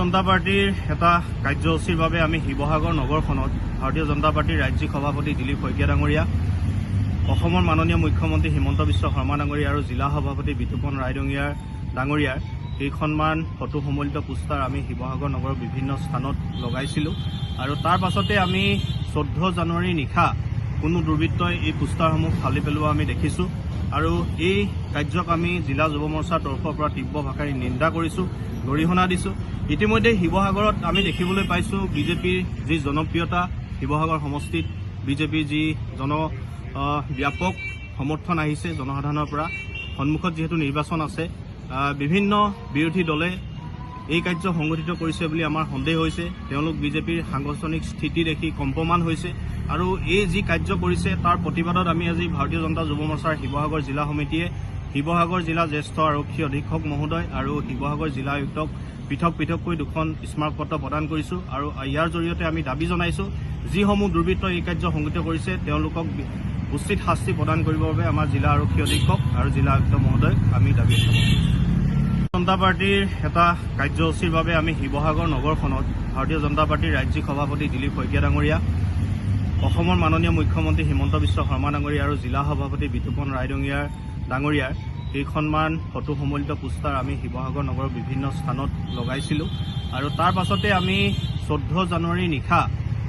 জনতা পাৰ্টিৰ এটা কাৰ্যসূচীৰ বাবে আমি শিৱসাগৰ নগৰখনত ভাৰতীয় জনতা পাৰ্টিৰ ৰাজ্যিক সভাপতি দিলীপ শইকীয়া ডাঙৰীয়া, অসমৰ মাননীয় মুখ্যমন্ত্ৰী হিমন্ত বিশ্ব শৰ্মা ডাঙৰীয়া আৰু জিলা সভাপতি বিতুপন ৰায় ডাঙৰীয়াৰ কেইখনমান ফটো সম্বলিত পোষ্টাৰ আমি শিৱসাগৰ নগৰৰ বিভিন্ন স্থানত লগাইছিলোঁ আৰু তাৰ পাছতে আমি 14 জানুৱাৰীৰ নিশা কোনো দুৰ্বৃত্তই এই পোষ্টাৰসমূহ ফালি পেলোৱা আমি দেখিছোঁ আৰু এই কাৰ্যক আমি জিলা যুৱ মৰ্চাৰ তৰফৰ পৰা তীব্ৰ ভাষাৰে নিন্দা কৰিছোঁ, গৰিহণা দিছোঁ। ইতিমধ্যে শিৱসাগৰত আমি দেখিবলৈ পাইছোঁ বিজেপিৰ যি জনপ্ৰিয়তা, শিৱসাগৰ সমষ্টিত বিজেপিৰ যি ব্যাপক সমৰ্থন আহিছে জনসাধাৰণৰ পৰা। সন্মুখত যিহেতু নিৰ্বাচন আছে, বিভিন্ন বিৰোধী দলে এই কাৰ্য সংগঠিত কৰিছে বুলি আমাৰ সন্দেহ হৈছে। তেওঁলোক বিজেপিৰ সাংগঠনিক স্থিতি দেখি কম্পমান হৈছে আৰু এই যি কাৰ্য কৰিছে তাৰ প্ৰতিবাদত আমি আজি ভাৰতীয় জনতা যুৱ মৰ্চাৰ শিৱসাগৰ জিলা সমিতিয়ে শিৱসাগৰ জিলা জ্যেষ্ঠ আৰক্ষী অধীক্ষক মহোদয় আৰু শিৱসাগৰ জিলা আয়ুক্তক পৃথককৈ 2খন স্মাৰকপত্ৰ প্ৰদান কৰিছোঁ আৰু ইয়াৰ জৰিয়তে আমি দাবী জনাইছোঁ যিসমূহ দুৰ্বৃত্তই এই কাৰ্য সংগঠিত কৰিছে তেওঁলোকক উচিত শাস্তি প্ৰদান কৰিবৰ বাবে আমাৰ জিলা আৰক্ষী অধীক্ষক আৰু জিলা আয়ুক্ত মহোদয়ক আমি দাবী জনাইছোঁ। জনতা পাৰ্টিৰ এটা কাৰ্যসূচীৰ বাবে আমি শিৱসাগৰ নগৰখনত ভাৰতীয় জনতা পাৰ্টিৰ ৰাজ্যিক সভাপতি দিলীপ শইকীয়া ডাঙৰীয়া, অসমৰ মাননীয় মুখ্যমন্ত্ৰী হিমন্ত বিশ্ব শৰ্মা ডাঙৰীয়া আৰু জিলা সভাপতি বিতুপন ৰায় ডাঙৰীয়াৰ কেইখনমান ফটো সম্বলিত পোষ্টাৰ আমি শিৱসাগৰ নগৰৰ বিভিন্ন স্থানত লগাইছিলোঁ আৰু তাৰ পাছতে আমি 14 জানুৱাৰীৰ নিশা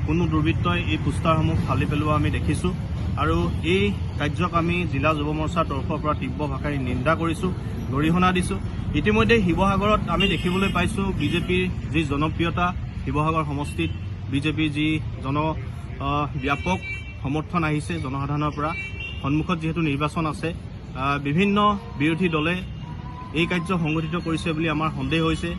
কোনো দুৰ্বৃত্তই এই পোষ্টাৰসমূহ ফালি পেলোৱা আমি দেখিছোঁ আৰু এই কাৰ্যক আমি জিলা যুৱ মৰ্চাৰ তৰফৰ পৰা তীব্ৰ ভাষাৰে নিন্দা কৰিছোঁ, গৰিহণা দিছোঁ। ইতিমধ্যে শিৱসাগৰত আমি দেখিবলৈ পাইছোঁ বিজেপিৰ যি জনপ্ৰিয়তা, শিৱসাগৰ সমষ্টিত বিজেপিৰ যি ব্যাপক সমৰ্থন আহিছে জনসাধাৰণৰ পৰা। সন্মুখত যিহেতু নিৰ্বাচন আছে, বিভিন্ন বিৰোধী দলে এই কাৰ্য সংগঠিত কৰিছে বুলি আমাৰ সন্দেহ হৈছে।